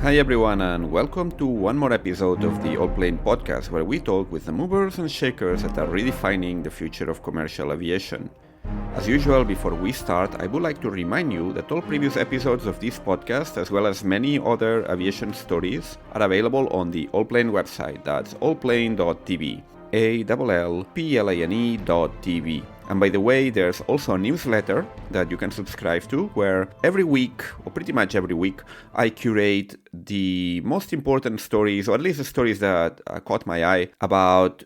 Hi everyone, and welcome to one more episode of the Allplane Podcast, where we talk with the movers and shakers that are redefining the future of commercial aviation. As usual, before we start, I would like to remind you that all previous episodes of this podcast, as well as many other aviation stories, are available on the Allplane website. That's Allplane.tv, Allplane.tv. And by the way, there's also a newsletter that you can subscribe to, where every week, or pretty much every week, I curate the most important stories, or at least the stories that caught my eye,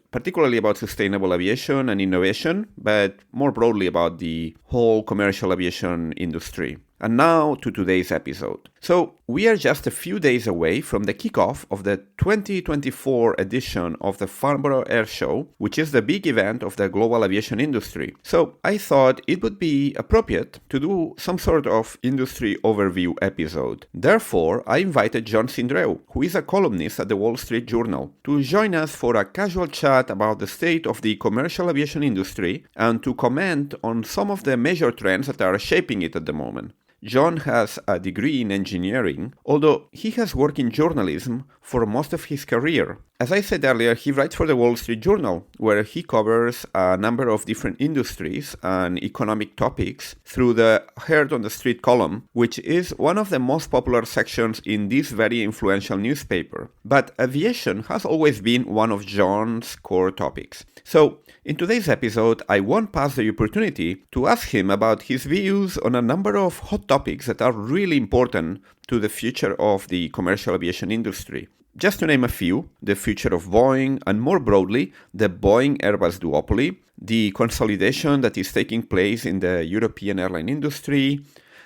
particularly about sustainable aviation and innovation, but more broadly about the whole commercial aviation industry. And now to today's episode. So we are just a few days away from the kickoff of the 2024 edition of the Farnborough Air Show, which is the big event of the global aviation industry. So I thought it would be appropriate to do some sort of industry overview episode. Therefore, I invited Jon Sindreu, who is a columnist at the Wall Street Journal, to join us for a casual chat about the state of the commercial aviation industry and to comment on some of the major trends that are shaping it at the moment. Jon has a degree in engineering, although he has worked in journalism for most of his career. As I said earlier, he writes for the Wall Street Journal, where he covers a number of different industries and economic topics through the Heard on the Street column, which is one of the most popular sections in this very influential newspaper. But aviation has always been one of Jon's core topics. So, in today's episode, I won't pass the opportunity to ask him about his views on a number of hot topics that are really important to the future of the commercial aviation industry. Just to name a few, the future of Boeing, and more broadly, the Boeing-Airbus duopoly, the consolidation that is taking place in the European airline industry,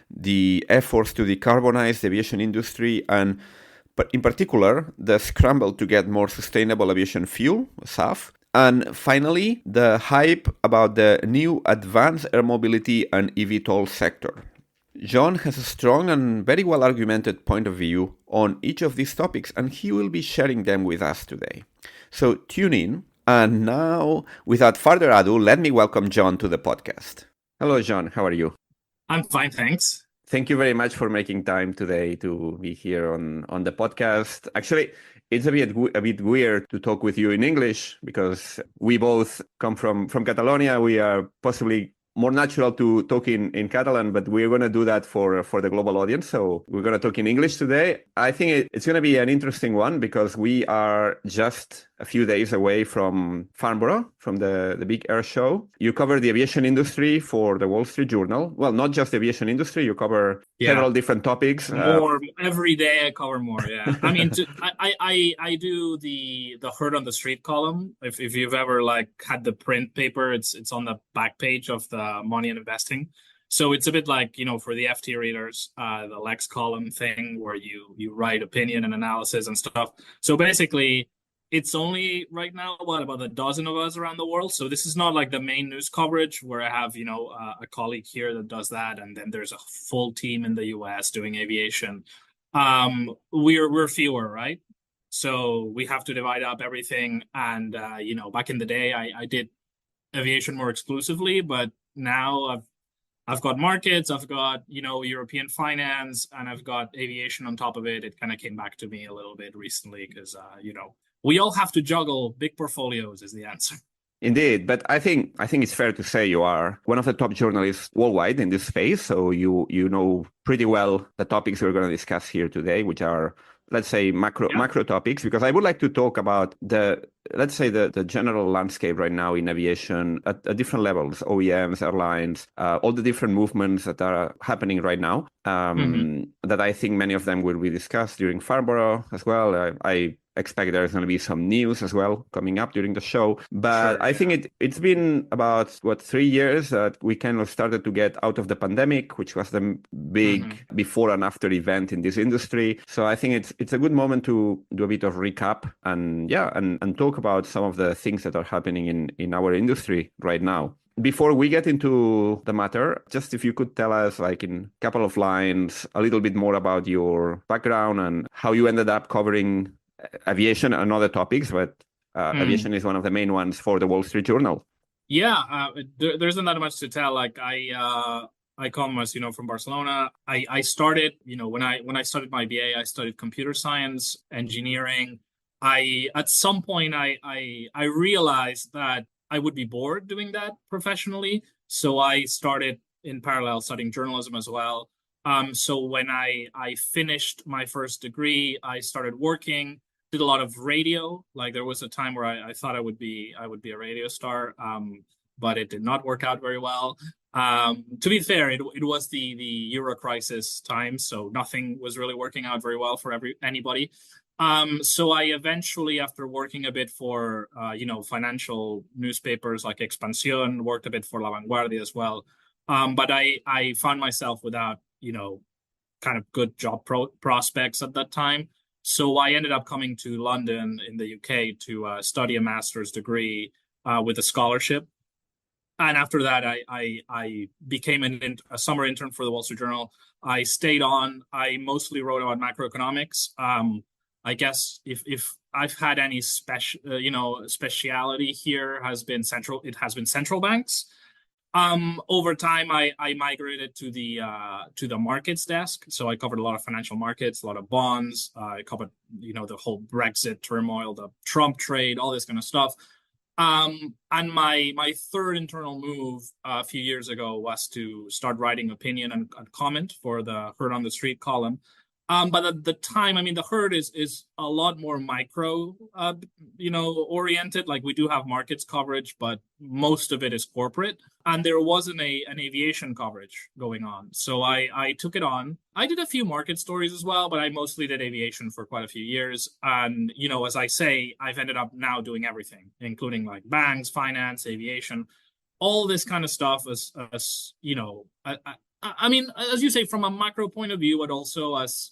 the efforts to decarbonize the aviation industry, and in particular, the scramble to get more sustainable aviation fuel, SAF, and finally, the hype about the new advanced air mobility and eVTOL sector. Jon has a strong and very well-argumented point of view on each of these topics, and he will be sharing them with us today. So tune in, and now, without further ado, let me welcome Jon to the podcast. Hello, Jon. How are you? I'm fine, thanks. Thank you very much for making time today to be here on the podcast. Actually, it's a bit weird to talk with you in English because we both come from Catalonia. We are possibly more natural to talk in Catalan, but we're going to do that for the global audience. So we're going to talk in English today. I think it's going to be an interesting one because we are just a few days away from Farnborough, from the big air show. You cover the aviation industry for the Wall Street Journal. Well, not just the aviation industry. You cover several different topics. More every day. I cover more. Yeah, I mean, I do the Heard on the Street column. If you've ever had the print paper, it's on the back page of the Money and Investing. So it's a bit like, for the FT readers, the Lex column thing where you write opinion and analysis and stuff. So basically, it's only right now, about a dozen of us around the world. So this is not like the main news coverage where I have, a colleague here that does that. And then there's a full team in the US doing aviation. We're fewer, right? So we have to divide up everything. And, back in the day, I did aviation more exclusively, but now I've got markets, I've got, European finance, and I've got aviation on top of it. It kind of came back to me a little bit recently because, we all have to juggle big portfolios is the answer. Indeed, but I think it's fair to say you are one of the top journalists worldwide in this space. So you know pretty well the topics we're going to discuss here today, which are, let's say, macro topics, because I would like to talk about the general landscape right now in aviation at different levels, OEMs, airlines, all the different movements that are happening right now, that I think many of them will be discussed during Farnborough as well. I expect there's going to be some news as well coming up during the show. But sure, I think it's been about, 3 years that we kind of started to get out of the pandemic, which was the big before and after event in this industry. So I think it's a good moment to do a bit of recap and talk about some of the things that are happening in our industry right now. Before we get into the matter, just if you could tell us, in a couple of lines, a little bit more about your background and how you ended up covering aviation and other topics, but aviation is one of the main ones for the Wall Street Journal. Yeah, there isn't that much to tell. I I come, as you know, from Barcelona. I started, when I started my BA, I studied computer science, engineering. At some point I realized that I would be bored doing that professionally. So I started in parallel studying journalism as well. So when I finished my first degree, I started working, did a lot of radio. Like there was a time where I thought I would be a radio star, but it did not work out very well. To be fair, it was the Euro crisis time, so nothing was really working out very well for anybody. So I eventually, after working a bit for financial newspapers like Expansión, worked a bit for La Vanguardia as well. But I found myself without kind of good job prospects at that time. So I ended up coming to London in the UK to study a master's degree with a scholarship. And after that, I became a summer intern for the Wall Street Journal. I stayed on. I mostly wrote about macroeconomics. I guess if I've had any speciality here, it has been central banks. Over time, I migrated to the markets desk. So I covered a lot of financial markets, a lot of bonds. I covered, the whole Brexit turmoil, the Trump trade, all this kind of stuff. And my third internal move a few years ago was to start writing opinion and comment for the Heard on the Street column. But at the time, I mean, the Herd is a lot more micro, oriented. Like we do have markets coverage, but most of it is corporate. And there wasn't an aviation coverage going on. So I took it on. I did a few market stories as well, but I mostly did aviation for quite a few years. And, as I say, I've ended up now doing everything, including like banks, finance, aviation, all this kind of stuff as I mean, as you say, from a macro point of view, but also as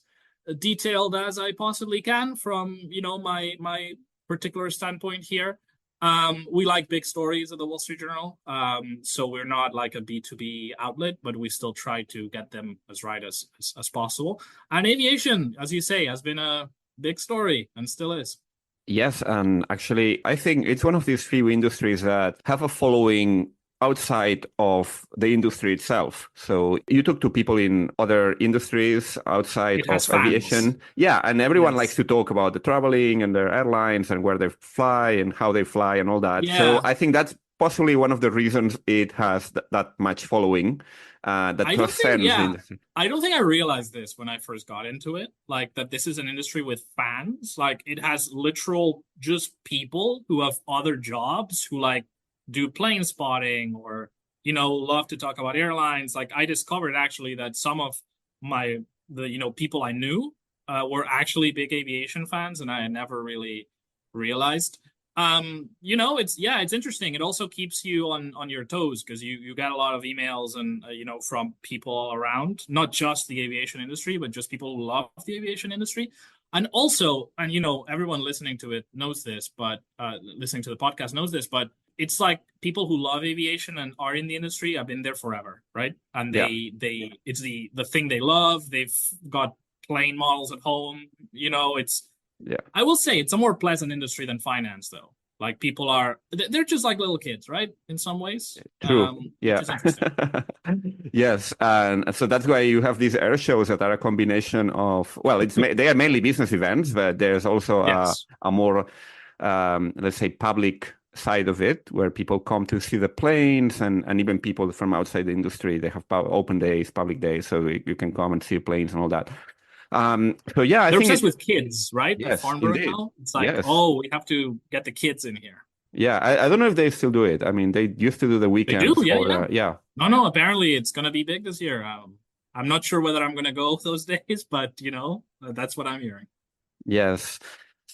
detailed as I possibly can from, my particular standpoint here. We like big stories at the Wall Street Journal. So we're not like a B2B outlet, but we still try to get them as right as possible. And aviation, as you say, has been a big story and still is. Yes, and actually, I think it's one of these few industries that have a following outside of the industry itself. So you talk to people in other industries outside of aviation. Yeah, and everyone likes to talk about the traveling and their airlines and where they fly and how they fly and all that. Yeah. So I think that's possibly one of the reasons it has that much following that transcends the industry. I don't think I realized this when I first got into it, like that this is an industry with fans. Like it has literal just people who have other jobs who like do plane spotting or, love to talk about airlines. Like I discovered actually that some of the people I knew were actually big aviation fans, and I had never really realized. It's interesting. It also keeps you on your toes because you get a lot of emails and, from people all around, not just the aviation industry, but just people who love the aviation industry. And also, everyone listening to it knows this, but listening to the podcast knows this, but it's like people who love aviation and are in the industry have been there forever, right? And it's the thing they love. They've got plane models at home. I will say it's a more pleasant industry than finance, though. Like people they're just like little kids, right? In some ways. True. Yeah. Yes, and so that's why you have these air shows that are a combination of, well, they are mainly business events, but there's also a more, let's say, public side of it where people come to see the planes and even people from outside the industry. They have open days, public days, so you can come and see planes and all that. So yeah, I think obsessed with kids, right? Yes, Farnborough now. It's like, we have to get the kids in here. Yeah, I don't know if they still do it. I mean, they used to do the weekends. They do, yeah. No, apparently it's going to be big this year. I'm not sure whether I'm going to go those days, but that's what I'm hearing. Yes.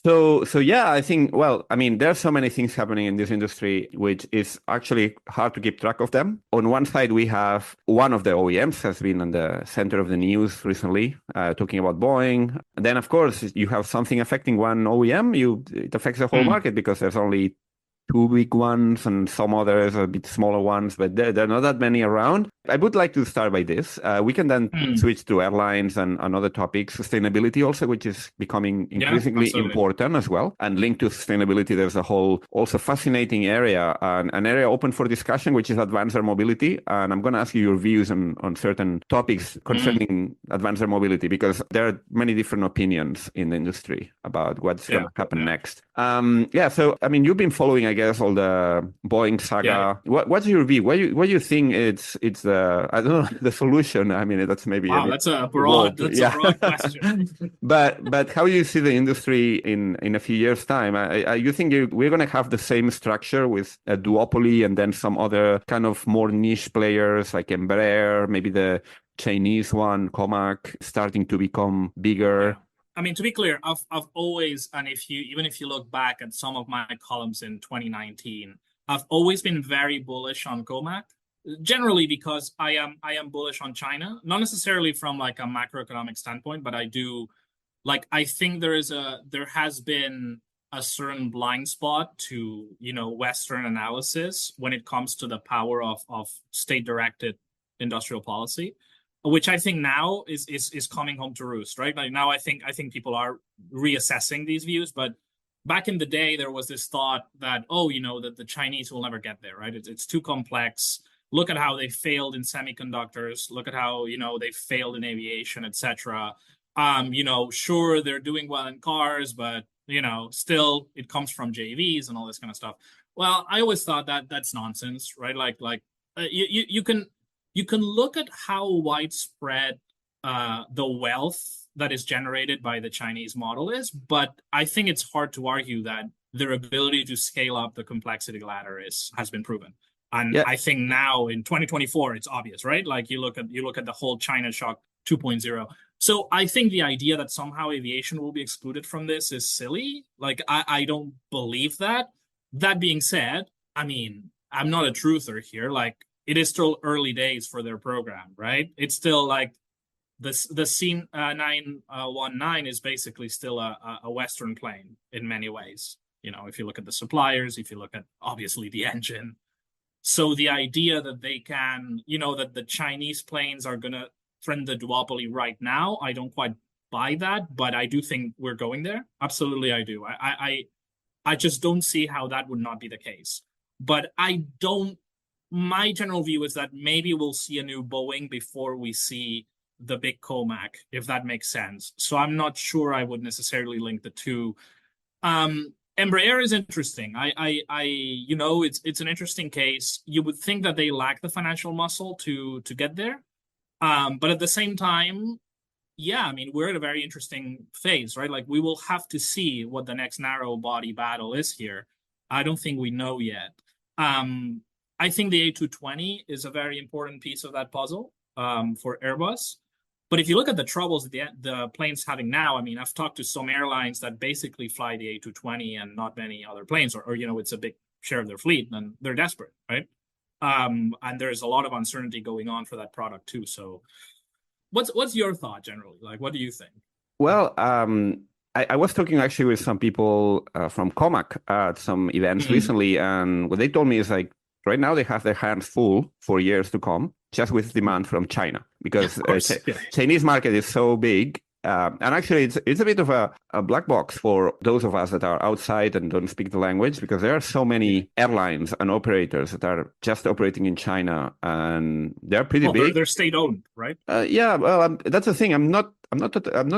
So yeah, I think, well, I mean, there are so many things happening in this industry, which is actually hard to keep track of them. On one side, we have one of the OEMs has been in the center of the news recently, talking about Boeing. And then, of course, you have something affecting one OEM, it affects the whole market because there's only two big ones and some others, a bit smaller ones, but there are not that many around. I would like to start by this. We can then switch to airlines and other topics, sustainability also, which is becoming increasingly important as well. And linked to sustainability, there's a whole also fascinating area, an area open for discussion, which is advanced air mobility. And I'm going to ask you your views on certain topics concerning advanced air mobility, because there are many different opinions in the industry about what's going to happen next. So, I mean, you've been following, I guess, all the Boeing saga. What's your view? What do you think it's I don't know, the solution? I mean, that's maybe that's a broad question. but how do you see the industry in a few years' time? You think we're going to have the same structure with a duopoly and then some other kind of more niche players like Embraer, maybe the Chinese one, Comac, starting to become bigger? I mean, to be clear, I've always, and if you look back at some of my columns in 2019, I've always been very bullish on Comac. Generally because I am bullish on China, not necessarily from like a macroeconomic standpoint, but I think there has been a certain blind spot to, Western analysis when it comes to the power of state-directed industrial policy, which I think now is coming home to roost, right? Like now I think people are reassessing these views, but back in the day there was this thought that, that the Chinese will never get there, right? It's too complex. Look at how they failed in semiconductors. Look at how, they failed in aviation, etc. Sure, they're doing well in cars, but, still it comes from JVs and all this kind of stuff. Well, I always thought that that's nonsense, right? You can look at how widespread the wealth that is generated by the Chinese model is, but I think it's hard to argue that their ability to scale up the complexity ladder has been proven. And I think now in 2024, it's obvious, right? Like you look at the whole China shock 2.0. So I think the idea that somehow aviation will be excluded from this is silly. Like I don't believe that. That being said, I mean, I'm not a truther here. Like it is still early days for their program, right? It's still like the C919 is basically still a Western plane in many ways. If you look at the suppliers, if you look at obviously the engine. So the idea that they can, that the Chinese planes are going to threaten the duopoly right now, I don't quite buy that, but I do think we're going there. Absolutely, I do. I just don't see how that would not be the case. But my general view is that maybe we'll see a new Boeing before we see the big Comac, if that makes sense. So I'm not sure I would necessarily link the two. Embraer is interesting. It's an interesting case. You would think that they lack the financial muscle to get there. But at the same time, I mean, we're at a very interesting phase, right? Like we will have to see what the next narrow body battle is here. I don't think we know yet. I think the A220 is a very important piece of that puzzle for Airbus. But if you look at the troubles the plane's having now, I mean, I've talked to some airlines that basically fly the A220 and not many other planes, or it's a big share of their fleet, and they're desperate, right? And there's a lot of uncertainty going on for that product too. So what's your thought generally? Like, what do you think? Well, I was talking actually with some people from Comac at some events recently, and what they told me is like, right now they have their hands full for years to come, just with demand from China, because Chinese market is so big. And actually, it's a bit of a black box for those of us that are outside and don't speak the language, because there are so many airlines and operators that are just operating in China, and they're pretty big. They're state-owned, right? That's the thing. I'm not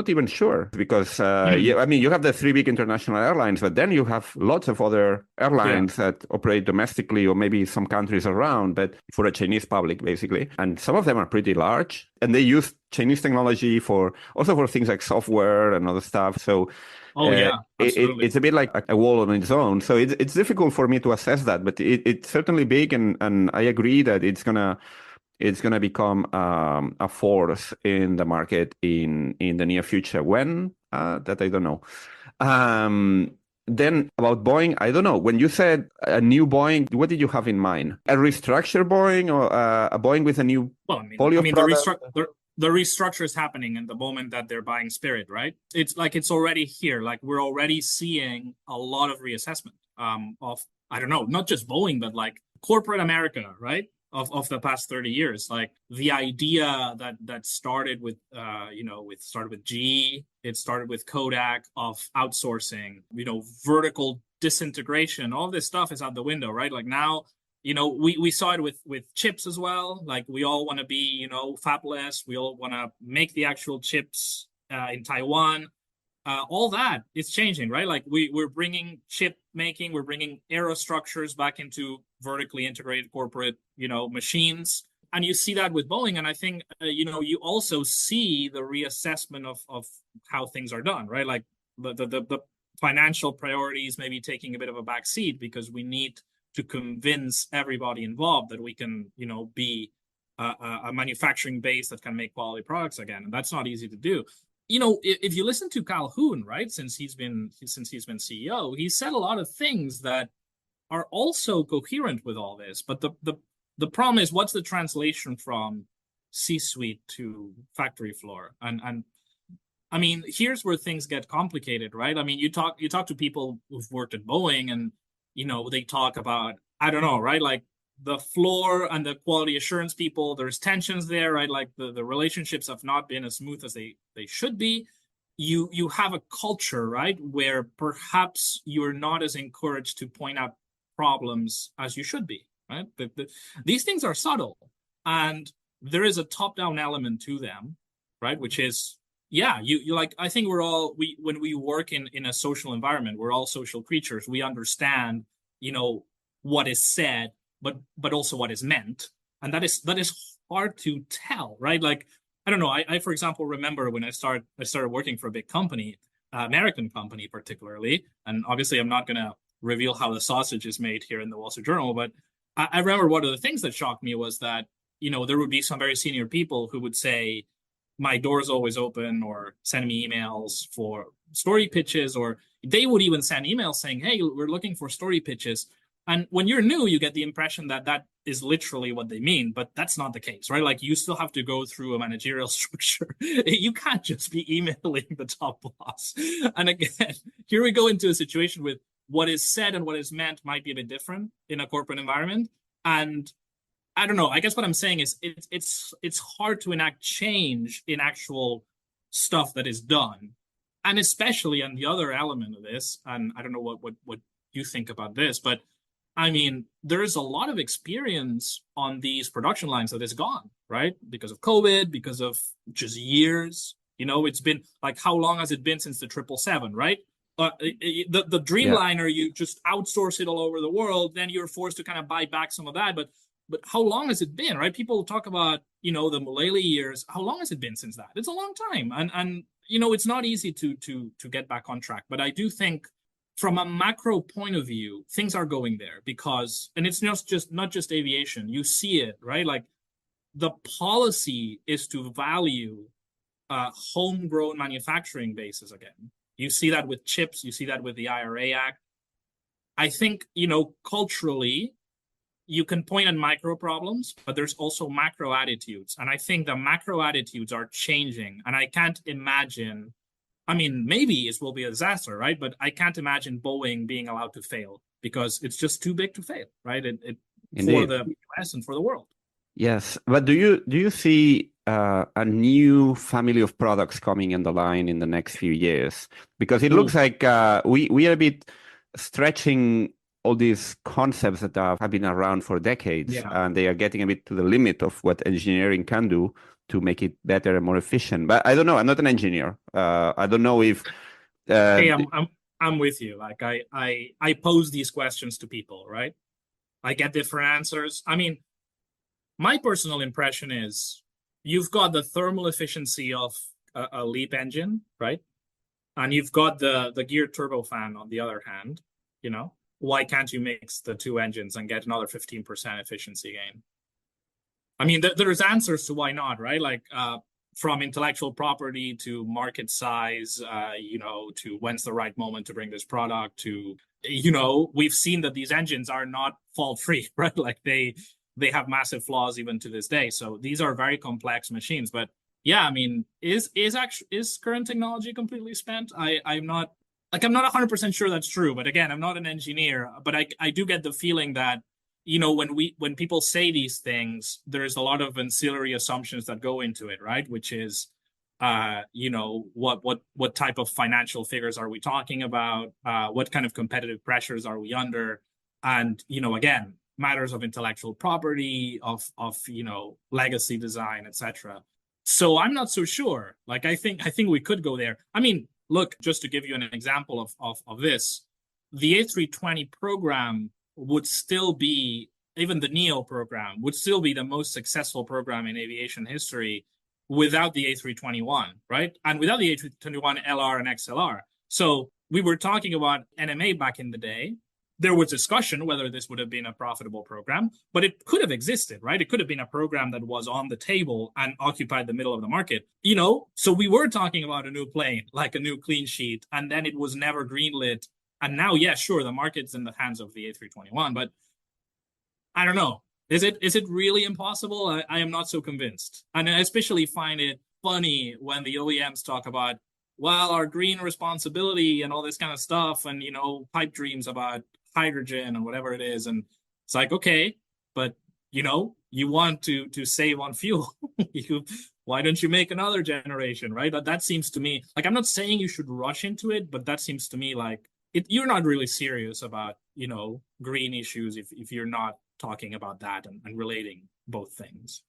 even sure, because I mean, you have the three big international airlines, but then you have lots of other airlines that operate domestically or maybe some countries around, but for a Chinese public, basically. And some of them are pretty large, and they use Chinese technology for things like software and other stuff. So it's a bit like a wall on its own. So it's difficult for me to assess that, but it's certainly big, and I agree that it's gonna become a force in the market in the near future. When? That I don't know. Then about Boeing, I don't know. When you said a new Boeing, what did you have in mind? A restructured Boeing, or a Boeing with a new portfolio? The restructure is happening in the moment that they're buying Spirit, right? It's already here. Like we're already seeing a lot of reassessment of I don't know, not just Boeing, but like corporate America, right? Of the past 30 years. Like the idea that started with started with GE, it started with Kodak, of outsourcing, vertical disintegration, all this stuff is out the window, right? Like now, we saw it with chips as well. Like we all want to be, fabless. We all want to make the actual chips in Taiwan. All that is changing, right? Like we're bringing chip making, we're bringing aerostructures back into vertically integrated corporate, machines. And you see that with Boeing. And I think, you also see the reassessment of how things are done, right? Like the financial priorities maybe taking a bit of a back seat because we need to convince everybody involved that we can, be a manufacturing base that can make quality products again. And that's not easy to do. If you listen to Calhoun, right, since he's been CEO, he said a lot of things that are also coherent with all this. But the problem is, what's the translation from C-suite to factory floor? And I mean, here's where things get complicated, right? I mean, you talk to people who've worked at Boeing, and they talk about, I don't know, right, like the floor and the quality assurance people, there's tensions there, right? Like the relationships have not been as smooth as they should be. You have a culture, right, where perhaps you're not as encouraged to point out problems as you should be, right? These things are subtle, and there is a top-down element to them, right? Which is, yeah, you like, I think when we work in a social environment, we're all social creatures. We understand, what is said, but also what is meant. And that is hard to tell, right? Like, I don't know. I for example, remember when I started working for a big company, American company particularly, and obviously I'm not going to reveal how the sausage is made here in the Wall Street Journal, but I remember one of the things that shocked me was that, there would be some very senior people who would say, my door's always open, or send me emails for story pitches, or they would even send emails saying, hey, we're looking for story pitches. And when you're new, you get the impression that that is literally what they mean, but that's not the case, right? Like you still have to go through a managerial structure. You can't just be emailing the top boss. And again, here we go into a situation with what is said and what is meant might be a bit different in a corporate environment. And I don't know, I guess what I'm saying is it's hard to enact change in actual stuff that is done. And especially on the other element of this, and I don't know what you think about this, but I mean, there is a lot of experience on these production lines that is gone, right? Because of COVID, because of just years. It's been like, how long has it been since the 777, right? The Dreamliner, you just outsource it all over the world. Then you're forced to kind of buy back some of that. But how long has it been, right? People talk about, the Mulally years. How long has it been since that? It's a long time. And it's not easy to get back on track. But I do think, from a macro point of view, things are going there because, and it's not just aviation. You see it, right? Like the policy is to value homegrown manufacturing bases again. You see that with chips. You see that with the IRA Act. I think, culturally, you can point at micro problems, but there's also macro attitudes. And I think the macro attitudes are changing. And I can't imagine, I mean, maybe it will be a disaster, right? But I can't imagine Boeing being allowed to fail because it's just too big to fail, right? For the US and for the world. Yes, but do you see a new family of products coming in the line in the next few years? Because it looks like we are a bit stretching all these concepts that have been around for decades, and they are getting a bit to the limit of what engineering can do to make it better and more efficient. But I don't know. I'm not an engineer. I don't know if. Hey, I'm with you. Like I pose these questions to people, right? I get different answers. I mean, my personal impression is you've got the thermal efficiency of a LEAP engine, right? And you've got the geared turbofan on the other hand. Why can't you mix the two engines and get another 15% efficiency gain? I mean, there's answers to why not, right? Like from intellectual property to market size, to when's the right moment to bring this product to, we've seen that these engines are not fault-free, right? Like they have massive flaws even to this day. So these are very complex machines. But yeah, I mean, is current technology completely spent? I'm not. like, I'm not 100% sure that's true, but again, I'm not an engineer, but I do get the feeling that, when people say these things, there's a lot of ancillary assumptions that go into it, right? Which is, what type of financial figures are we talking about? What kind of competitive pressures are we under? And, again, matters of intellectual property, of legacy design, etc. So I'm not so sure. Like, I think we could go there. I mean, look, just to give you an example of this, the A320 program would still be, even the NEO program would still be the most successful program in aviation history without the A321, right? And without the A321 LR and XLR. So we were talking about NMA back in the day. There was discussion whether this would have been a profitable program, but it could have existed, right? It could have been a program that was on the table and occupied the middle of the market, So we were talking about a new plane, like a new clean sheet, and then it was never greenlit. And now, yeah, sure, the market's in the hands of the A321, but I don't know. Is it really impossible? I am not so convinced. And I especially find it funny when the OEMs talk about, well, our green responsibility and all this kind of stuff, and, pipe dreams about hydrogen and whatever it is. And it's like, okay, but, you want to save on fuel. Why don't you make another generation, right? That seems to me, like, I'm not saying you should rush into it, but that seems to me like you're not really serious about, green issues if you're not talking about that and relating both things.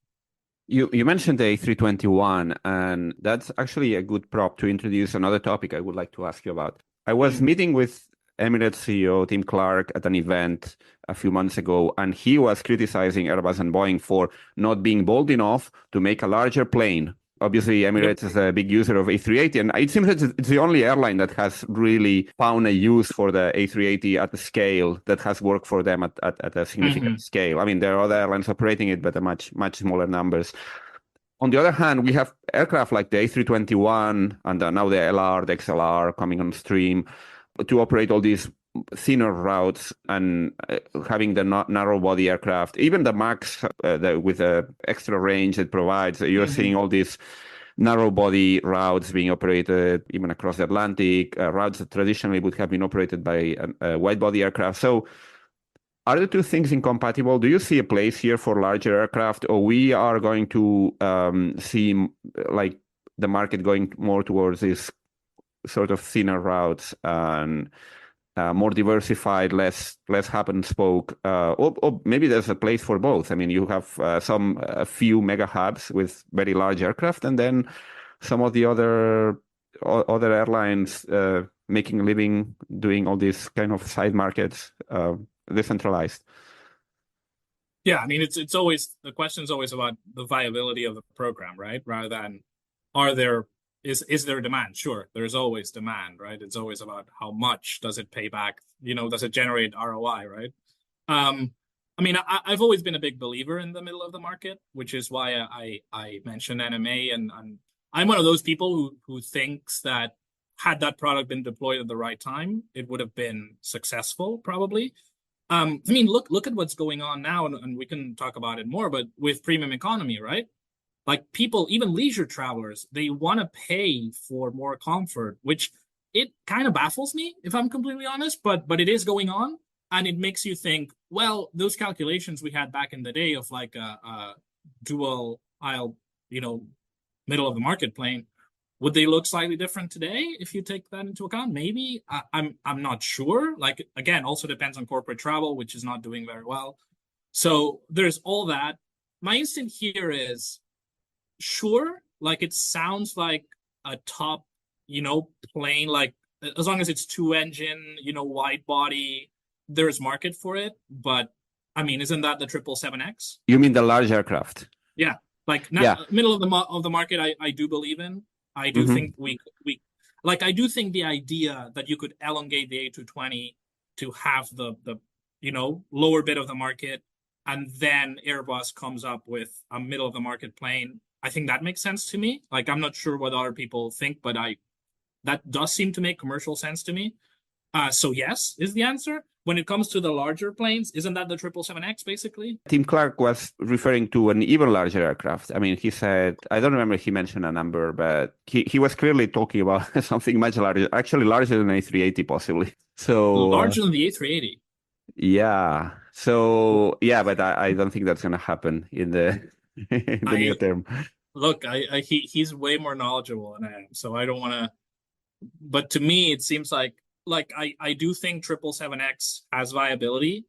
You mentioned the A321, and that's actually a good prop to introduce another topic I would like to ask you about. I was meeting with Emirates CEO Tim Clark at an event a few months ago, and he was criticizing Airbus and Boeing for not being bold enough to make a larger plane. Obviously, Emirates is a big user of A380, and it seems that it's the only airline that has really found a use for the A380 at the scale that has worked for them at a significant scale. I mean, there are other airlines operating it, but at much smaller numbers. On the other hand, we have aircraft like the A321 and now the LR, the XLR coming on stream to operate all these thinner routes and having the narrow body aircraft, even the MAX with the extra range it provides. You're seeing all these narrow body routes being operated even across the Atlantic, routes that traditionally would have been operated by wide body aircraft. So are the two things incompatible? Do you see a place here for larger aircraft, or we are going to see like the market going more towards this sort of thinner routes and more diversified, less hub and spoke, or maybe there's a place for both? I mean, you have a few mega hubs with very large aircraft, and then some of the other airlines making a living doing all these kind of side markets, decentralized. Yeah, I mean, it's always, the question is always about the viability of the program, right? Rather than is there demand? Sure, there's always demand, right? It's always about how much does it pay back? Does it generate ROI, right? I mean, I've always been a big believer in the middle of the market, which is why I mentioned NMA, and I'm one of those people who thinks that had that product been deployed at the right time, it would have been successful, probably. I mean, look at what's going on now, and we can talk about it more, but with premium economy, right? Like, people, even leisure travelers, they want to pay for more comfort, which it kind of baffles me, if I'm completely honest, but it is going on. And it makes you think, well, those calculations we had back in the day of like a dual aisle, middle of the market plane, would they look slightly different today if you take that into account? Maybe. I'm not sure. Like, again, also depends on corporate travel, which is not doing very well. So there's all that. My instinct here is, sure, like, it sounds like a top, plane, like, as long as it's 2-engine, wide body, there's market for it. But I mean, isn't that the 777X? You mean the large aircraft? Yeah, like, middle of the market, I do believe in. I do think we I do think the idea that you could elongate the A220 to have the lower bit of the market, and then Airbus comes up with a middle of the market plane, I think that makes sense to me. Like, I'm not sure what other people think, but that does seem to make commercial sense to me. So yes is the answer. when it comes to the larger planes, isn't that the 777X basically? Tim Clark was referring to an even larger aircraft. I mean, he said, I don't remember if he mentioned a number, but he was clearly talking about something much larger, actually larger than A380 possibly. So larger than the A380. Yeah. So yeah, but I don't think that's gonna happen in the in the near term. Look, he's way more knowledgeable than I am, so I don't want to. But to me, it seems like I do think 777X has viability,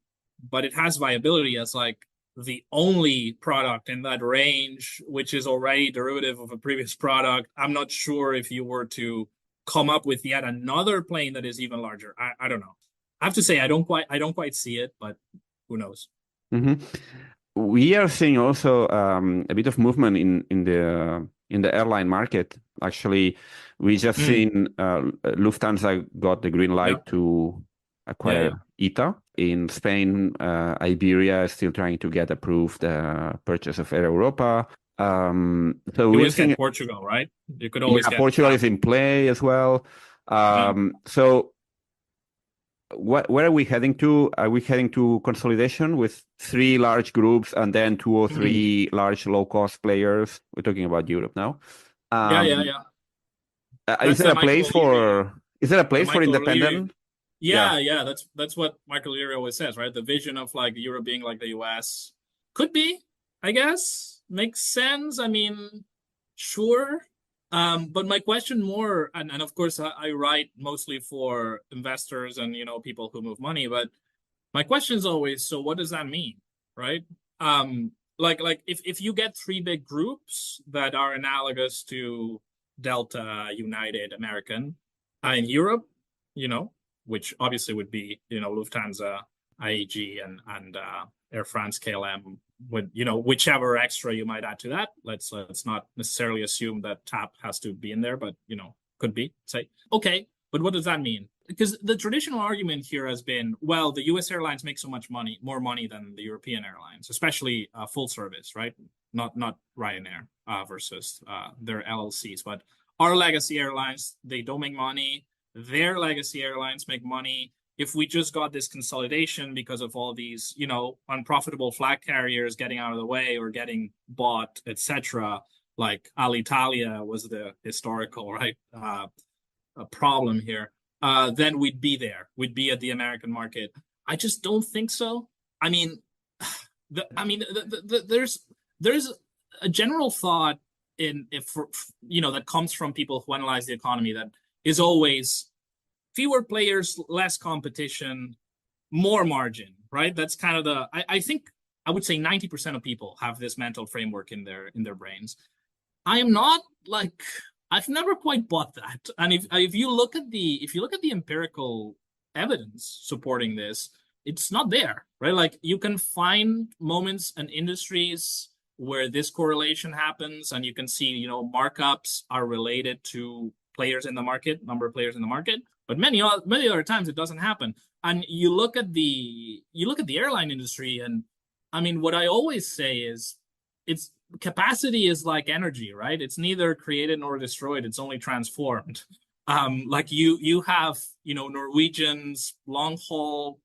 but it has viability as like the only product in that range, which is already derivative of a previous product. I'm not sure if you were to come up with yet another plane that is even larger. I don't know. I have to say I don't quite see it, but who knows? Mm-hmm. We are seeing also a bit of movement in the airline market. Actually, we just seen Lufthansa got the green light to acquire ITA in Spain. Iberia is still trying to get approved purchase of Air Europa. So you always get Portugal, right? You could always get Portugal is in play as well. So where are we heading to? Are we heading to consolidation with 3 large groups and then 2 or 3 large low-cost players? We're talking about Europe now. Is there a place for independent? Yeah. That's what Michael Leary always says, right? The vision of like Europe being like the US could be, I guess, makes sense. I mean, sure. But my question more, and of course I write mostly for investors and people who move money, but my question is always, so what does that mean, right? Like if you get 3 big groups that are analogous to Delta, United, American in Europe, which obviously would be Lufthansa, IAG, and Air France, KLM. With whichever extra you might add to that, let's not necessarily assume that TAP has to be in there, but could be. Say, okay, but what does that mean? Because the traditional argument here has been, well, the US airlines make so much money, more money than the European airlines, especially full service, right? Not Ryanair versus their LLCs, but our legacy airlines, they don't make money. Their legacy airlines make money. If we just got this consolidation because of all these, unprofitable flag carriers getting out of the way or getting bought, etc., like Alitalia was the historical a problem here, then we'd be there. We'd be at the American market. I just don't think so. I mean, there's a general thought that comes from people who analyze the economy that is always fewer players, less competition, more margin, right? That's kind of I think I would say 90% of people have this mental framework in their brains. I am not I've never quite bought that. And if you look at the empirical evidence supporting this, it's not there, right? Like you can find moments and industries where this correlation happens, and you can see, markups are related to players in the market, number of players in the market. But many other times it doesn't happen. And you look at the airline industry, and I mean, what I always say is, it's capacity is like energy, right? It's neither created nor destroyed. It's only transformed. Like you have, Norwegian's long haul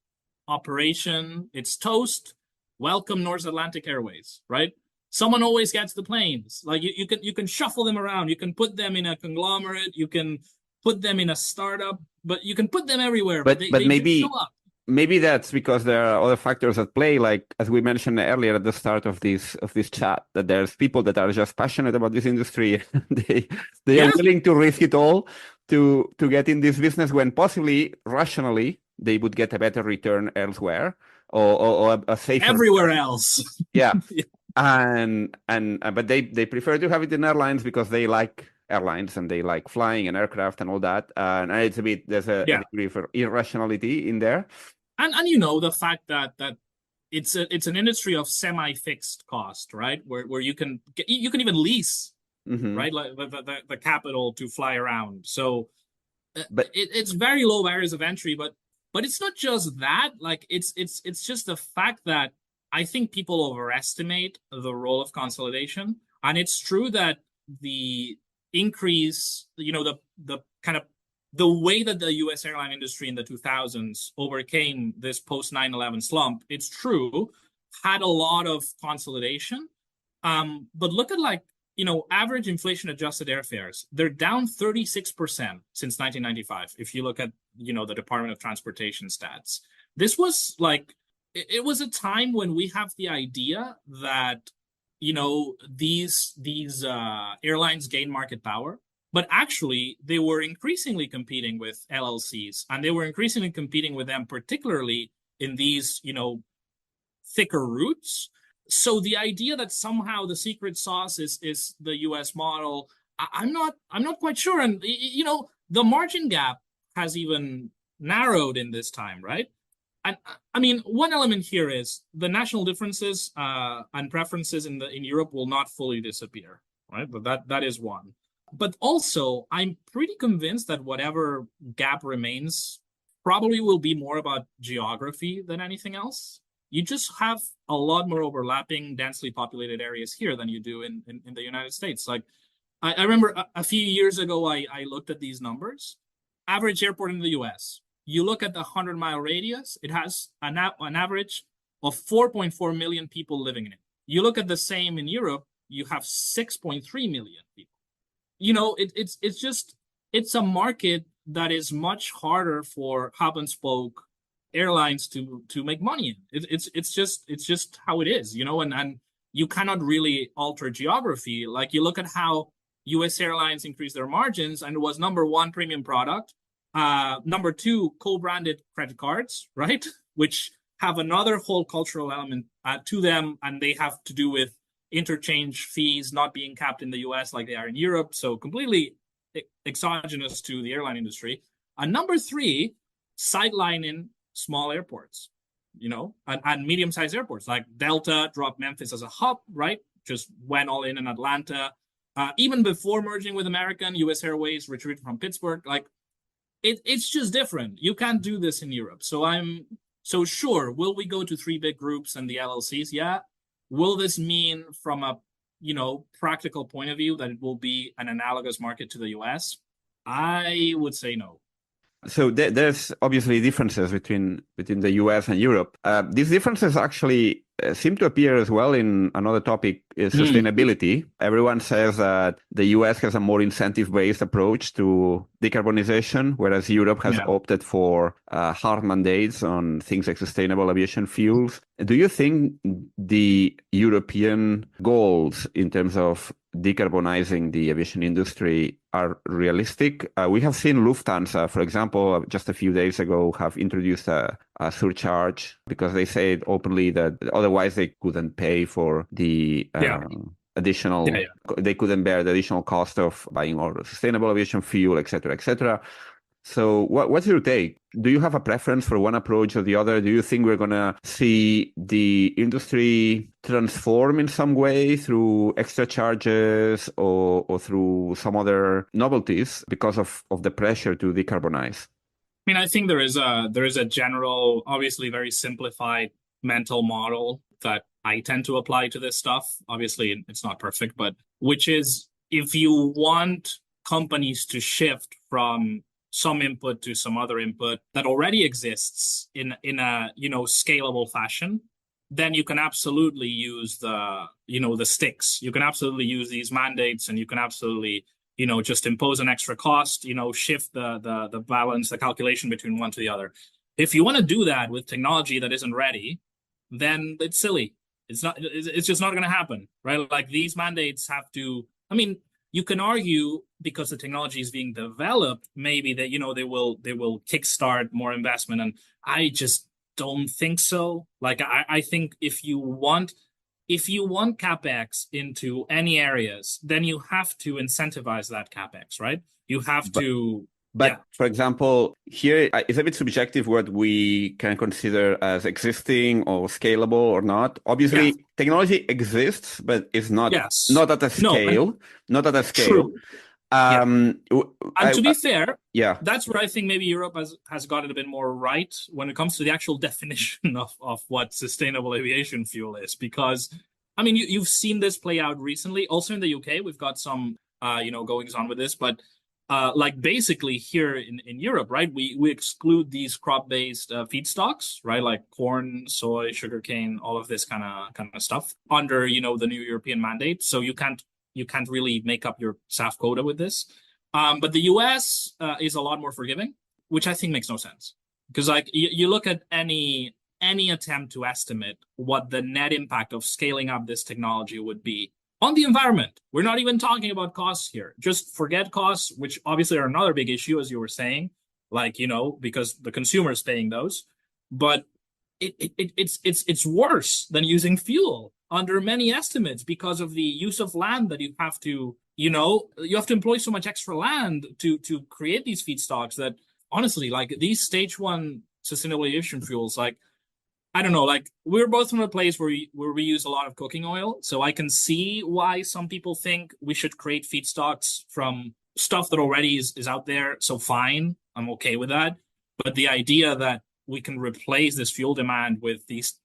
operation. It's toast. Welcome North Atlantic Airways, right? Someone always gets the planes. Like you can shuffle them around. You can put them in a conglomerate. You can put them in a startup, but you can put them everywhere. But they maybe just show up. Maybe that's because there are other factors at play, like as we mentioned earlier at the start of this chat, that there's people that are just passionate about this industry. They are willing to risk it all to get in this business when possibly rationally they would get a better return elsewhere or a safer everywhere else. Yeah. But they prefer to have it in airlines because they like airlines and they like flying and aircraft and all that. And it's there's a degree of irrationality in there. And the fact that it's an industry of semi-fixed cost, right? Where you can even lease, right? Like the capital to fly around. So but it's very low barriers of entry, but it's not just that. Like it's just the fact that I think people overestimate the role of consolidation. And it's true that the increase, the kind of the way that the US airline industry in the 2000s overcame this post 9/11 slump, it's true, had a lot of consolidation. But look at average inflation adjusted airfares. They're down 36% since 1995. If you look at, the Department of Transportation stats, this was it was a time when we have the idea that, these airlines gain market power. But actually, they were increasingly competing with LLCs, and they were increasingly competing with them, particularly in these, thicker routes. So the idea that somehow the secret sauce is the US model, I'm not quite sure. And the margin gap has even narrowed in this time, right? And I mean, one element here is the national differences and preferences in Europe will not fully disappear, right? But that is one. But also, I'm pretty convinced that whatever gap remains probably will be more about geography than anything else. You just have a lot more overlapping, densely populated areas here than you do in the United States. Like, I remember a few years ago, I looked at these numbers. Average airport in the US, you look at the 100-mile radius, it has an average of 4.4 million people living in it. You look at the same in Europe, you have 6.3 million people. It's a market that is much harder for hub and spoke airlines to make money in. It's just how it is, and you cannot really alter geography. Like, you look at how US airlines increase their margins, and it was number one, premium product, number two, co-branded credit cards, right, which have another whole cultural element to them, and they have to do with interchange fees not being capped in the US like they are in Europe, so completely exogenous to the airline industry. And number three, sidelining small airports, and medium-sized airports. Like Delta dropped Memphis as a hub, right? Just went all in Atlanta. Even before merging with American, US Airways retreated from Pittsburgh. Like, it's just different. You can't do this in Europe. So sure, will we go to three big groups and the LLCs? Yeah. Will this mean from a, practical point of view that it will be an analogous market to the US? I would say no. So there's obviously differences between the US and Europe. These differences actually seem to appear as well in another topic, is sustainability. Everyone says that the US has a more incentive-based approach to decarbonization, whereas Europe has opted for hard mandates on things like sustainable aviation fuels. Do you think the European goals in terms of decarbonizing the aviation industry are realistic? We have seen Lufthansa, for example, just a few days ago, have introduced a surcharge because they said openly that otherwise they couldn't pay for the additional, they couldn't bear the additional cost of buying more sustainable aviation fuel, et cetera, et cetera. So what's your take? Do you have a preference for one approach or the other? Do you think we're going to see the industry transform in some way through extra charges or through some other novelties because of the pressure to decarbonize? I mean, I think there is a general, obviously very simplified mental model that I tend to apply to this stuff. Obviously, it's not perfect, but which is, if you want companies to shift from some input to some other input that already exists in a scalable fashion, then you can absolutely use the sticks. You can absolutely use these mandates, and you can absolutely just impose an extra cost, shift the balance, the calculation between one to the other. If you want to do that with technology that isn't ready, then it's silly. It's just not going to happen, right? Like, these mandates have to, I mean, you can argue because the technology is being developed, maybe that, they will kickstart more investment. And I just don't think so. Like, I think if you want CapEx into any areas, then you have to incentivize that CapEx, right? You have to. But for example, here it's a bit subjective what we can consider as existing or scalable or not. Obviously, technology exists, but it's not at a scale. Not at a scale. True. And to be fair, that's where I think maybe Europe has gotten a bit more right when it comes to the actual definition of what sustainable aviation fuel is. Because, I mean, you've seen this play out recently. Also in the UK, we've got some, goings on with this. But like basically here in Europe, right? We exclude these crop-based feedstocks, right? Like corn, soy, sugarcane, all of this kind of stuff under, the new European mandate. So you can't really make up your SAF quota with this. But the US is a lot more forgiving, which I think makes no sense. Because like you look at any attempt to estimate what the net impact of scaling up this technology would be on the environment. We're not even talking about costs here. Just forget costs, which obviously are another big issue, as you were saying, like, because the consumer is paying those. But it's worse than using fuel under many estimates because of the use of land that you have to, you have to employ so much extra land to create these feedstocks that honestly, like these stage one sustainable aviation fuels, like, I don't know, like we're both from a place where we use a lot of cooking oil. So I can see why some people think we should create feedstocks from stuff that already is out there. So fine, I'm okay with that. But the idea that we can replace this fuel demand with these,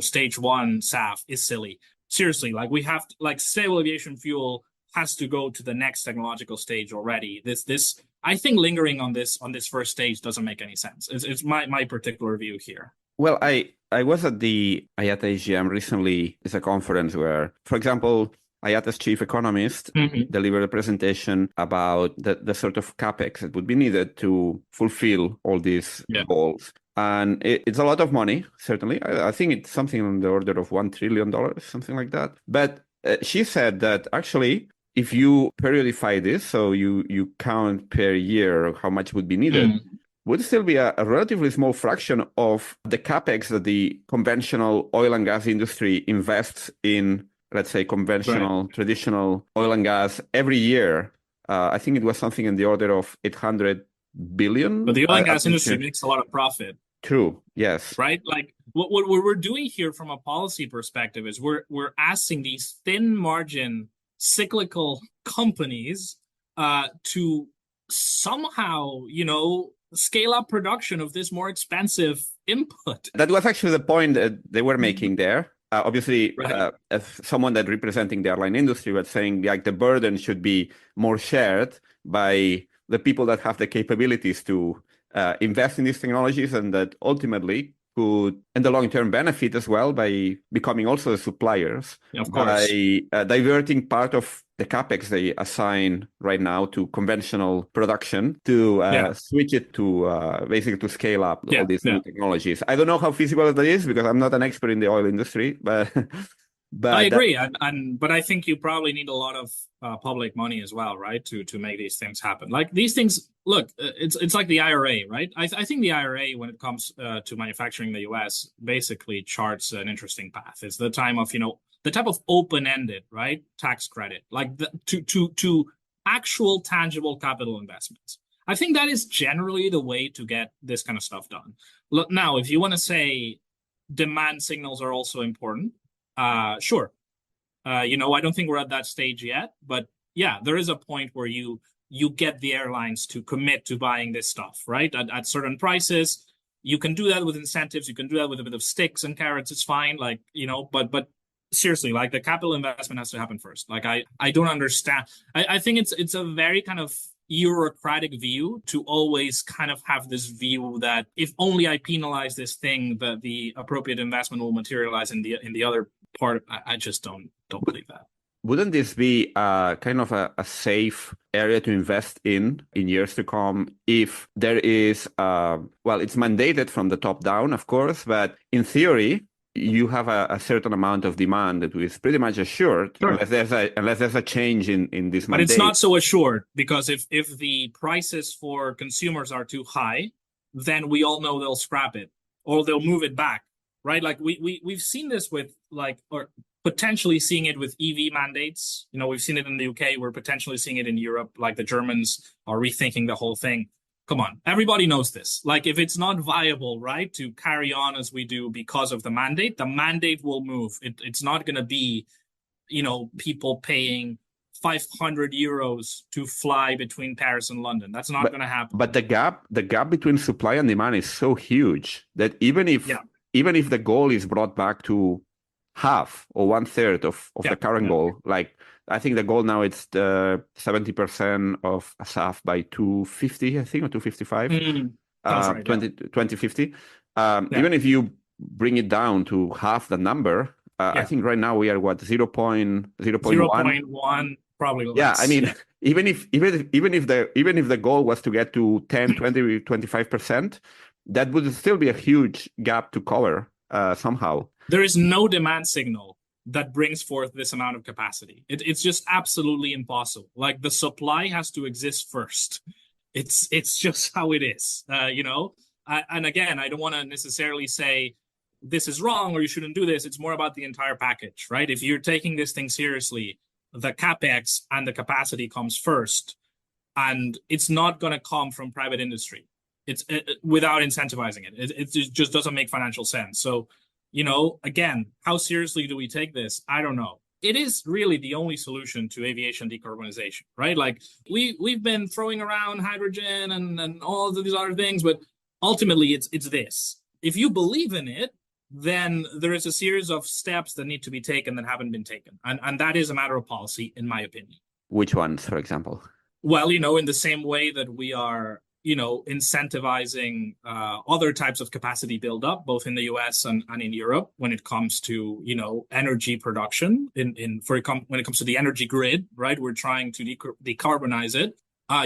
stage one SAF is silly. Seriously, like we have to, like sustainable aviation fuel has to go to the next technological stage already. This I think lingering on this first stage doesn't make any sense. It's my particular view here. Well, I was at the IATA AGM recently. It's a conference where, for example, IATA's chief economist delivered a presentation about the sort of capex that would be needed to fulfill all these goals. And it's a lot of money, certainly. I think it's something on the order of $1 trillion, something like that. But she said that actually, if you periodify this, so you count per year how much would be needed, would still be a relatively small fraction of the capex that the conventional oil and gas industry invests in, let's say, conventional, traditional oil and gas every year. I think it was something in the order of 800 billion. But the oil and gas industry makes a lot of profit. True, yes. Right? Like what we're doing here from a policy perspective is we're asking these thin margin cyclical companies to somehow, scale up production of this more expensive input. That was actually the point that they were making there. Obviously, as someone that representing the airline industry was saying, like the burden should be more shared by the people that have the capabilities to invest in these technologies, and that ultimately could, in the long-term, benefit as well by becoming also the suppliers, by diverting part of the capex they assign right now to conventional production to switch it to basically to scale up all these new technologies. I don't know how feasible that is because I'm not an expert in the oil industry, but I agree, but I think you probably need a lot of public money as well, right, to make these things happen. Like these things, look, it's like the IRA, right? I think the IRA, when it comes to manufacturing in the US, basically charts an interesting path. It's the time of the type of open-ended, right, tax credit, like to actual tangible capital investments. I think that is generally the way to get this kind of stuff done. Look, now, if you want to say demand signals are also important, sure. I don't think we're at that stage yet, but yeah, there is a point where you get the airlines to commit to buying this stuff, right? At certain prices. You can do that with incentives. You can do that with a bit of sticks and carrots. It's fine. Like, but seriously, like the capital investment has to happen first. Like, I don't understand. I think it's a very kind of bureaucratic view to always kind of have this view that if only I penalize this thing, that the appropriate investment will materialize in the other part. I just don't believe that. Wouldn't this be kind of a safe area to invest in years to come if there is, it's mandated from the top down, of course, but in theory, you have a certain amount of demand that is pretty much assured, unless there's a change in this mandate. But it's not so assured, because if the prices for consumers are too high, then we all know they'll scrap it or they'll move it back, right? Like we've seen this with or potentially seeing it with EV mandates. We've seen it in the UK. We're potentially seeing it in Europe. Like the Germans are rethinking the whole thing. Come on, everybody knows this. Like if it's not viable, right, to carry on as we do because of the mandate will move. It's not going to be, people paying 500 euros to fly between Paris and London. That's not going to happen. But the gap between supply and demand is so huge that even if the goal is brought back to half or 1/3 of the current goal, like I think the goal now it's the 70% of SAF by 250, I think, or 255, Sounds right, 2050. Yeah. Even if you bring it down to half the number, I think right now we are what, 0.1? 0.1, probably less. Yeah, I mean, even if the goal was to get to 10, 20, 25%, that would still be a huge gap to cover somehow. There is no demand signal that brings forth this amount of capacity. It's just absolutely impossible. Like, the supply has to exist first. It's just how it is, you know? And again, I don't want to necessarily say this is wrong or you shouldn't do this. It's more about the entire package, right? If you're taking this thing seriously, the capex and the capacity comes first, and it's not going to come from private industry. It's without incentivizing it. It just doesn't make financial sense. So, you know, again, how seriously do we take this? I don't know. It is really the only solution to aviation decarbonization, right? Like, we've been throwing around hydrogen and all of these other things, but ultimately it's this. If you believe in it, then there is a series of steps that need to be taken that haven't been taken. And that is a matter of policy, in my opinion. Which ones, for example? Well, you know, in the same way that we are, you know, incentivizing other types of capacity buildup, both in the US and in Europe, when it comes to, you know, energy production, when it comes to the energy grid, right? We're trying to decarbonize it.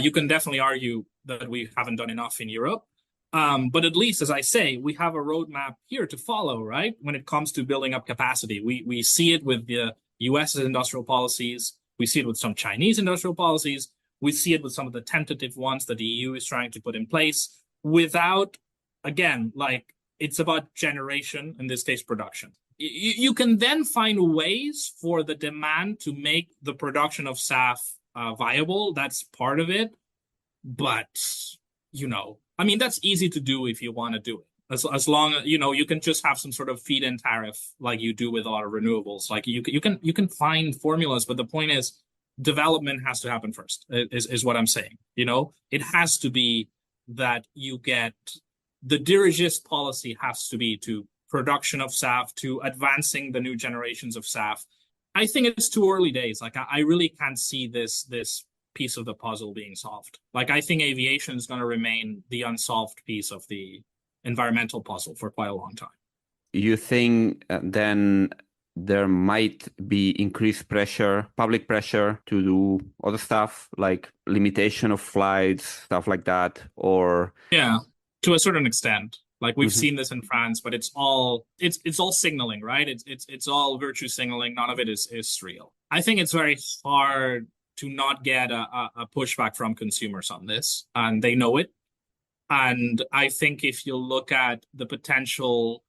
You can definitely argue that we haven't done enough in Europe. But at least, as I say, we have a roadmap here to follow, right? When it comes to building up capacity, we see it with the US's industrial policies. We see it with some Chinese industrial policies. We see it with some of the tentative ones that the EU is trying to put in place without, again, like, it's about generation, in this case, production. You can then find ways for the demand to make the production of SAF viable. That's part of it. But, you know, I mean, that's easy to do if you want to do it. As long as, you know, you can just have some sort of feed-in tariff like you do with a lot of renewables. Like, you can find formulas, but the point is, development has to happen first, is what I'm saying. You know, it has to be that you get the dirigist policy has to be to production of SAF, to advancing the new generations of SAF. I think it's too early days. Like, I really can't see this piece of the puzzle being solved. Like, I think aviation is going to remain the unsolved piece of the environmental puzzle for quite a long time. You think then there might be increased pressure, public pressure to do other stuff like limitation of flights, stuff like that, or? Yeah, to a certain extent. Like, we've seen this in France, but it's all signaling, right? It's all virtue signaling. None of it is real. I think it's very hard to not get a pushback from consumers on this, and they know it. And I think if you look at the potential,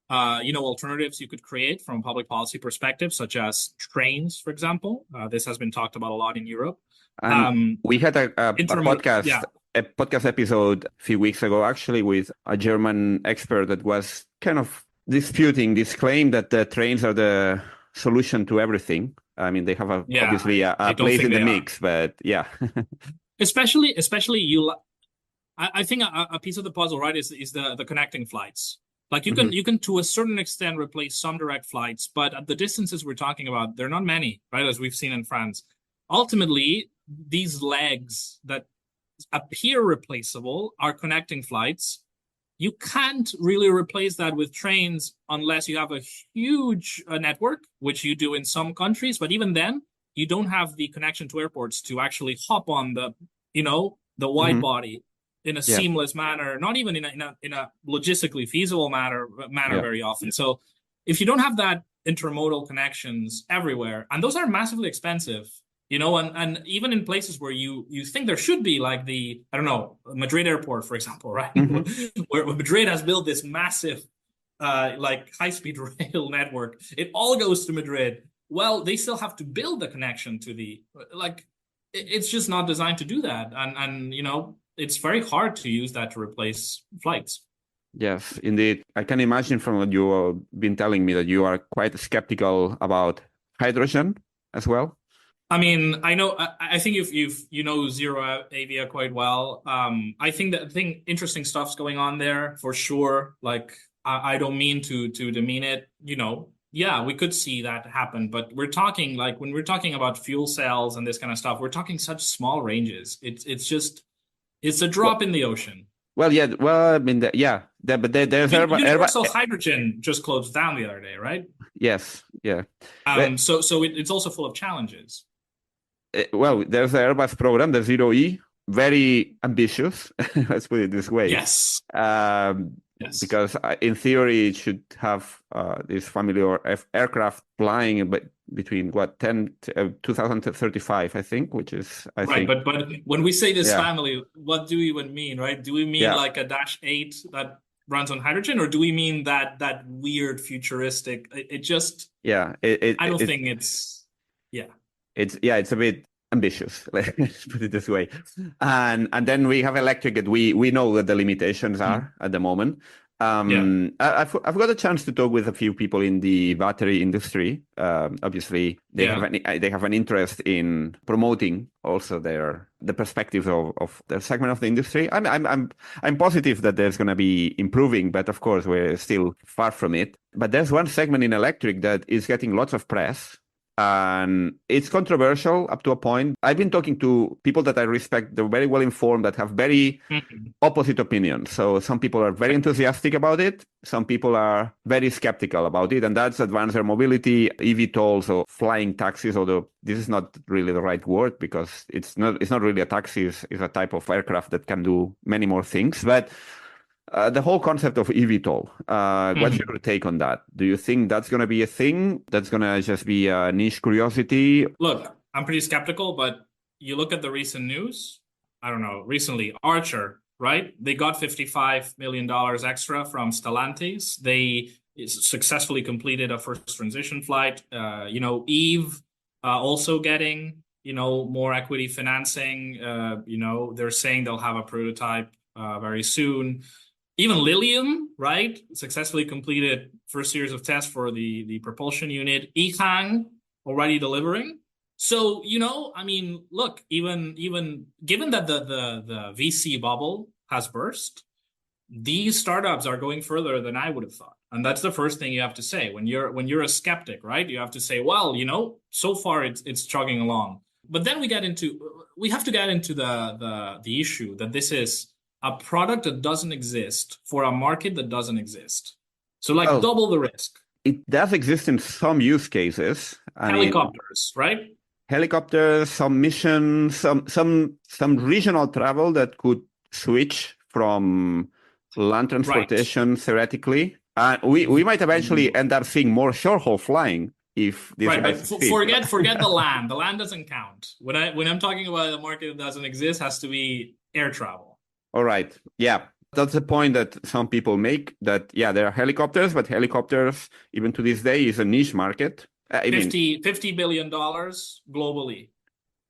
alternatives you could create from a public policy perspective, such as trains, for example, this has been talked about a lot in Europe. And we had a podcast episode a few weeks ago, actually, with a German expert that was kind of disputing this claim that the trains are the solution to everything. I mean, they have obviously a place in the mix, but yeah. especially I think a piece of the puzzle, right, is the connecting flights. Like, you can to a certain extent replace some direct flights, but at the distances we're talking about, they're not many, right, as we've seen in France. Ultimately, these legs that appear replaceable are connecting flights. You can't really replace that with trains unless you have a huge network, which you do in some countries. But even then, you don't have the connection to airports to actually hop on the wide body in a seamless manner, not even in a logistically feasible manner very often. So if you don't have that intermodal connections everywhere, and those are massively expensive, and even in places where you think there should be, like Madrid airport, for example, right? Where Madrid has built this massive, high-speed rail network. It all goes to Madrid. Well, they still have to build the connection to it's just not designed to do that. And it's very hard to use that to replace flights. Yes, indeed. I can imagine from what you have been telling me that you are quite skeptical about hydrogen as well. I mean, I think you know Zero Avia quite well. I think interesting stuff's going on there for sure. Like, I don't mean to demean it. Yeah, we could see that happen, but we're talking like when we're talking about fuel cells and this kind of stuff, we're talking such small ranges. It's a Well, drop in the ocean. well, yeah. Well, I mean, but there's Universal Hydrogen just closed down the other day, right? yes, yeah. But, So it's also full of challenges. well, there's the Airbus program, the Zero E, very ambitious. Let's put it this way. Yes. Yes. Because in theory, it should have this family or aircraft flying, but between 2035, I think, which is right. think. But when we say this family, what do we even mean, right? Do we mean like a -8 that runs on hydrogen, or do we mean that weird futuristic? It just I don't think it's it's a bit ambitious. Let's put it this way. And then we have electric that we know what the limitations are at the moment. I've got a chance to talk with a few people in the battery industry. Obviously, they have an interest in promoting also the perspectives of the segment of the industry. I'm positive that there's going to be improving, but of course we're still far from it. But there's one segment in electric that is getting lots of press. And it's controversial up to a point. I've been talking to people that I respect. They're very well informed, that have very opposite opinions. So some people are very enthusiastic about it. Some people are very skeptical about it. And that's advanced air mobility, eVTOLs, or flying taxis, although this is not really the right word because it's not really a taxi. It's a type of aircraft that can do many more things. But the whole concept of eVTOL, what's your take on that? Do you think that's going to be a thing? That's going to just be a niche curiosity? Look, I'm pretty skeptical, but you look at the recent news, I don't know, recently, Archer, right? They got $55 million extra from Stellantis. They successfully completed a first transition flight. Eve also getting, more equity financing. They're saying they'll have a prototype very soon. Even Lilium, right, successfully completed first series of tests for the propulsion unit. EHang already delivering. So, look, even given that the VC bubble has burst, these startups are going further than I would have thought. And that's the first thing you have to say when you're a skeptic, right? You have to say, well, so far it's chugging along. But then we have to get into the issue that this is a product that doesn't exist for a market that doesn't exist. So double the risk. It does exist in some use cases. Helicopters, right? Helicopters, some missions, some regional travel that could switch from land transportation theoretically. And we might eventually end up seeing more short-haul flying if this but forget the land. The land doesn't count. When I'm talking about a market that doesn't exist, has to be air travel. All right. Yeah. That's the point that some people make, that, there are helicopters, but helicopters, even to this day, is a niche market. $50 billion globally.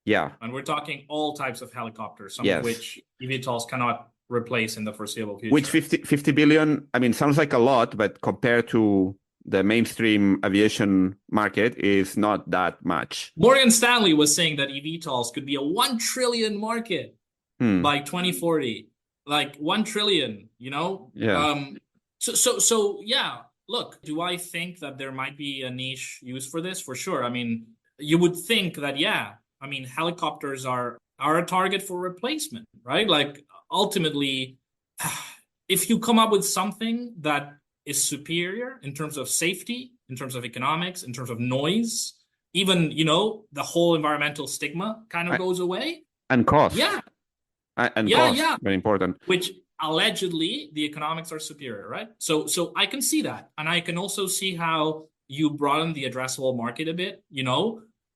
Yeah. And we're talking all types of helicopters, some of which eVTOLs cannot replace in the foreseeable future. Which 50 billion, sounds like a lot, but compared to the mainstream aviation market is not that much. Morgan Stanley was saying that eVTOLs could be a 1 trillion market by 2040. Like 1 trillion, Yeah. So look, do I think that there might be a niche use for this? For sure. You would think that, helicopters are a target for replacement, right? Like ultimately, if you come up with something that is superior in terms of safety, in terms of economics, in terms of noise, even, the whole environmental stigma kind of goes away. And cost. Yeah. Cost, very important. Which allegedly the economics are superior, right? So I can see that. And I can also see how you broaden the addressable market a bit.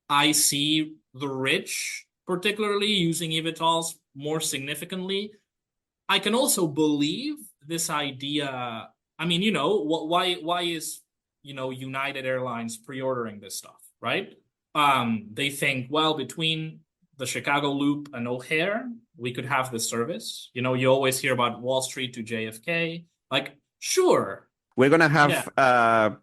I see the rich particularly using eVTOLs more significantly. I can also believe this idea. Why is, United Airlines pre-ordering this stuff, right? They think, well, between the Chicago Loop and O'Hare, we could have this service. You always hear about Wall Street to JFK. Sure. We're going to have a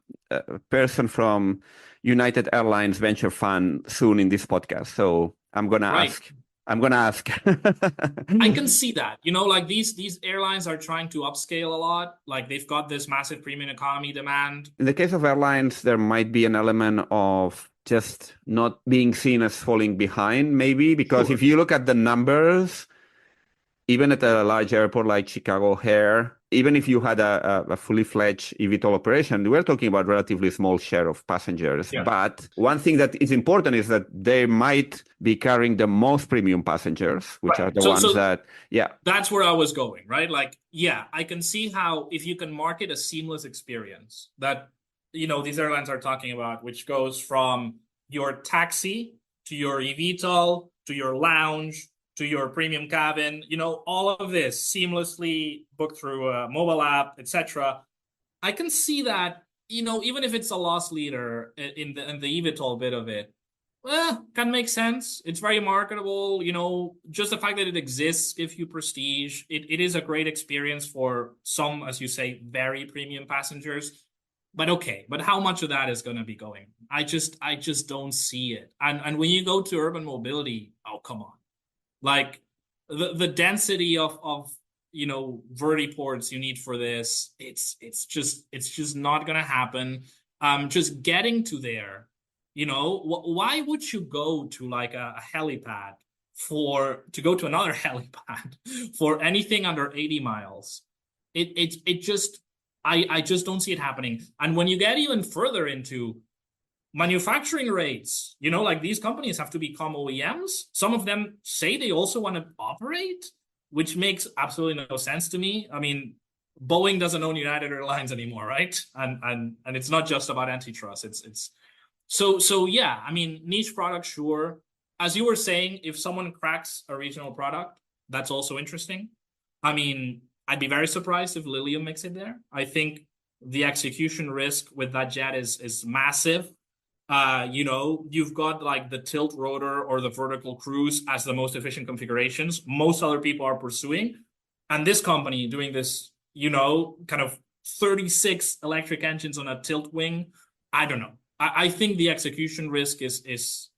person from United Airlines Venture Fund soon in this podcast. So I'm going to ask I'm gonna ask. I can see that. Like these airlines are trying to upscale a lot. Like they've got this massive premium economy demand. In the case of airlines, there might be an element of just not being seen as falling behind, maybe, because Sure. if you look at the numbers, even at a large airport like Chicago O'Hare, even if you had a fully fledged eVTOL operation, we're talking about relatively small share of passengers. Yeah. But one thing that is important is that they might be carrying the most premium passengers, which Right. are the So ones that, yeah. that's where I was going, right? Like, yeah, I can see how if you can market a seamless experience that, these airlines are talking about, which goes from your taxi to your eVTOL to your lounge to your premium cabin, all of this seamlessly booked through a mobile app, etc. I can see that, even if it's a loss leader in the eVTOL bit of it, can make sense. It's very marketable. Just the fact that it exists gives you prestige. It is a great experience for some, as you say, very premium passengers. But okay, but how much of that is going to be going? I just don't see it. And when you go to urban mobility, oh come on, like the density of vertiports you need for this, it's just not going to happen. Just getting to there. Why would you go to like a helipad to go to another helipad for anything under 80 miles? It just, I just don't see it happening. And when you get even further into manufacturing rates, like these companies have to become OEMs. Some of them say they also want to operate, which makes absolutely no sense to me. I mean, Boeing doesn't own United Airlines anymore, right? And it's not just about antitrust. It's so yeah, I mean, niche product, sure. As you were saying, if someone cracks a regional product, that's also interesting. I mean, I'd be very surprised if Lilium makes it there. I think the execution risk with that jet is massive. You've got like the tilt rotor or the vertical cruise as the most efficient configurations most other people are pursuing. And this company doing this, kind of 36 electric engines on a tilt wing, I don't know. I think the execution risk is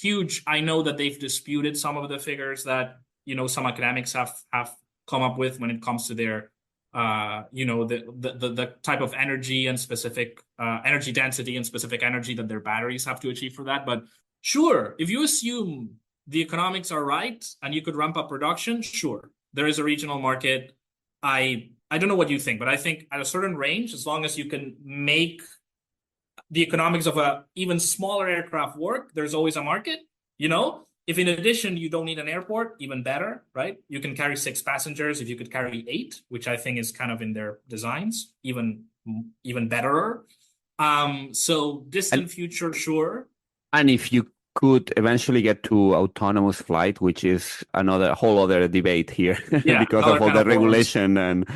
huge. I know that they've disputed some of the figures that some academics have come up with when it comes to their the type of energy and specific energy density and specific energy that their batteries have to achieve for that. But sure, if you assume the economics are right and you could ramp up production, sure, there is a regional market. I don't know what you think, but I think at a certain range, as long as you can make the economics of a even smaller aircraft work, there's always a market. If in addition you don't need an airport, even better, right? You can carry 6 passengers if you could carry 8, which I think is kind of in their designs, even betterer. So distant future, sure. And if you could eventually get to autonomous flight, which is another whole other debate here, Yeah, because of all the regulation and.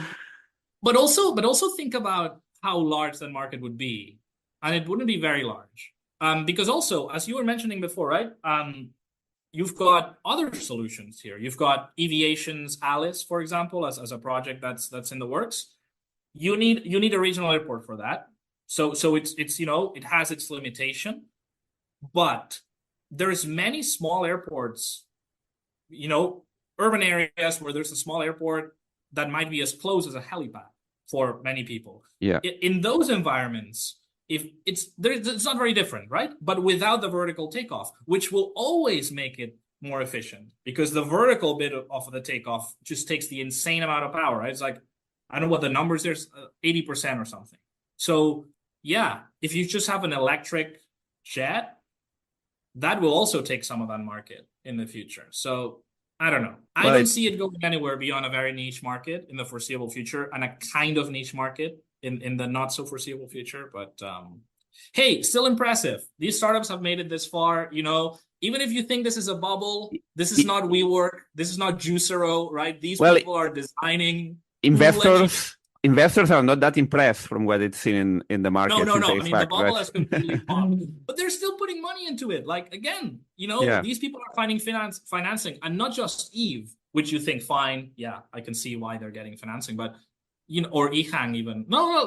But also think about how large that market would be, and it wouldn't be very large. Because also, as you were mentioning before, right? You've got other solutions here. You've got Aviation's Alice, for example, as a project that's in the works. You need a regional airport for that. So it's it has its limitation, but there's many small airports, urban areas where there's a small airport that might be as close as a helipad for many people. Yeah. In those environments, if it's not very different, right? But without the vertical takeoff, which will always make it more efficient, because the vertical bit of the takeoff just takes the insane amount of power, right? It's like, I don't know what the numbers, there's 80% or something. So yeah, if you just have an electric jet, that will also take some of that market in the future. So I don't know. I don't see it going anywhere beyond a very niche market in the foreseeable future, and a kind of niche market in the not so foreseeable future. But hey, still impressive. These startups have made it this far. Even if you think this is a bubble, this is not WeWork, this is not Juicero, right? These people are designing. Investors are not that impressed from what it's seen in the market. No. I mean, the bubble has completely popped, but they're still putting money into it. Like, again, these people are finding financing, and not just Eve, which you think, fine, yeah, I can see why they're getting financing, but or EHang even. No,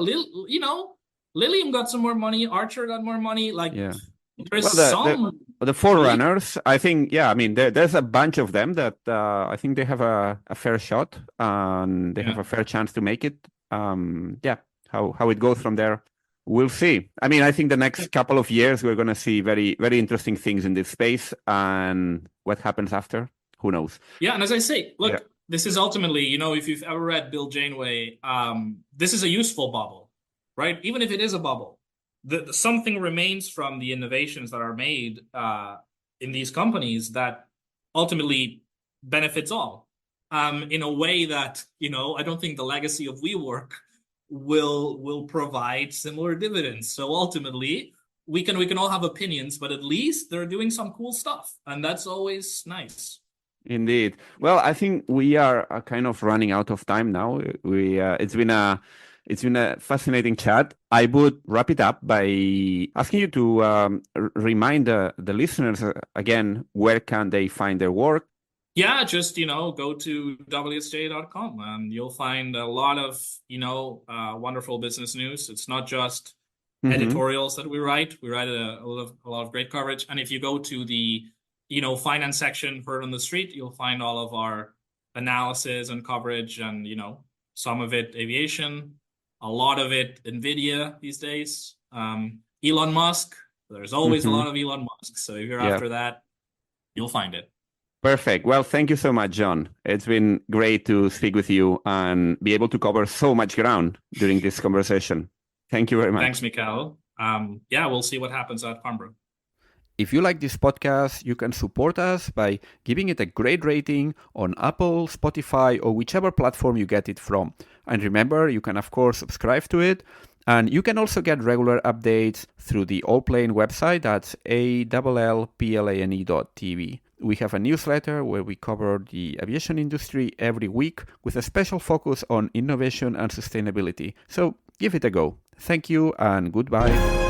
Lilium got some more money. Archer got more money. Like, There's Well, the forerunners, I think, yeah, I mean, there's a bunch of them that I think they have a fair shot and they have a fair chance to make it. Yeah, how it goes from there, we'll see. I mean, I think the next couple of years we're going to see very, very interesting things in this space, and what happens after, who knows? Yeah, and as I say, look, this is ultimately, if you've ever read Bill Janeway, this is a useful bubble, right? Even if it is a bubble, something remains from the innovations that are made in these companies that ultimately benefits all, in a way that, I don't think the legacy of WeWork will provide similar dividends. So ultimately, we can all have opinions, but at least they're doing some cool stuff, and that's always nice. Indeed. Well, I think we are kind of running out of time now. It's been a fascinating chat. I would wrap it up by asking you to remind the listeners again, where can they find their work? Yeah, just, go to wsj.com and you'll find a lot of, wonderful business news. It's not just editorials that we write. We write a lot of great coverage. And if you go to the finance section, Heard on the Street, you'll find all of our analysis and coverage, and some of it aviation, a lot of it NVIDIA these days, Elon Musk. There's always a lot of Elon Musk, so if you're after that, you'll find it. Perfect. Well, thank you so much, Jon. It's been great to speak with you and be able to cover so much ground during this conversation. Thank you very much. Thanks, Mikhail. We'll see what happens at Farnborough. If you like this podcast, you can support us by giving it a great rating on Apple, Spotify, or whichever platform you get it from. And remember, you can, of course, subscribe to it. And you can also get regular updates through the Allplane website. That's Allplane.tv. We have a newsletter where we cover the aviation industry every week with a special focus on innovation and sustainability. So give it a go. Thank you and goodbye.